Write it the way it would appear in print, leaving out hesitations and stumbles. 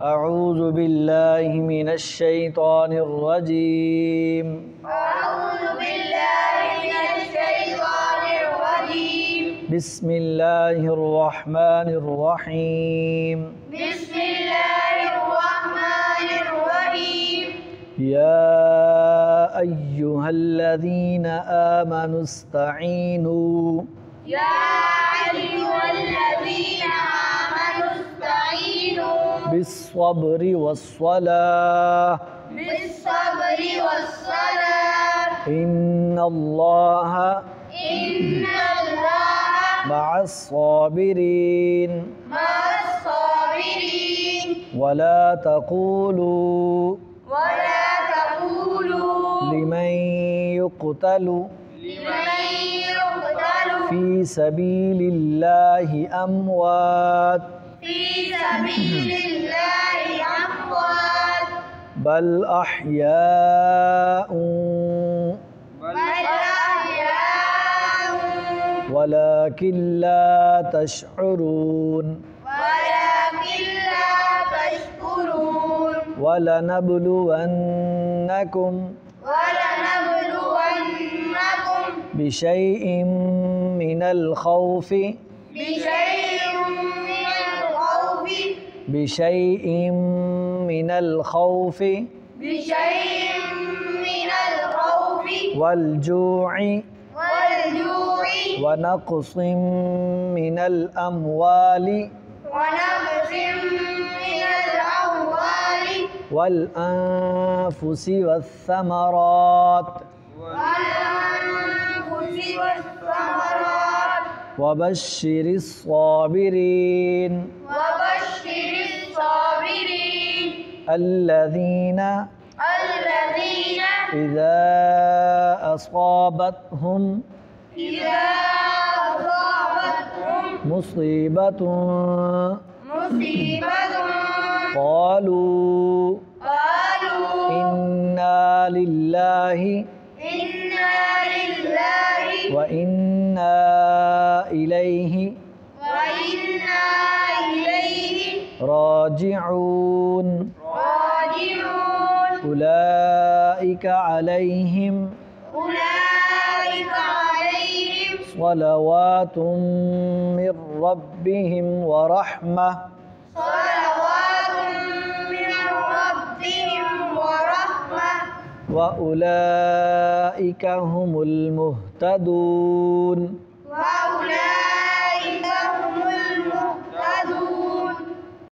أعوذ بالله من الشيطان الرجيم. أعوذ بالله من الشيطان الرجيم. بسم الله الرحمن الرحيم. بسم الله الرحمن الرحيم. يا أيها الذين آمنوا استعينوا يا أيها الذين آمنوا استعينوا بالصبر والصلاة بالصبر والصلاة إن الله مع الصابرين. مع الصابرين. ولا تقولوا لمن يقتل في سبيل الله أموات في سبيل الله أموات بل أحياء ولكن لا تشعرون. ولنبلونكم بشيء من الخوف والجوع ونقص من الأموال والأنفس والثمرات وبشر الصابرين الذين إذا أصابتهم مصيبة قالوا إنا لله وإنا إليه راجعون. أولئك عليهم صلوات من ربهم ورحمة وأولئك هم المهتدون.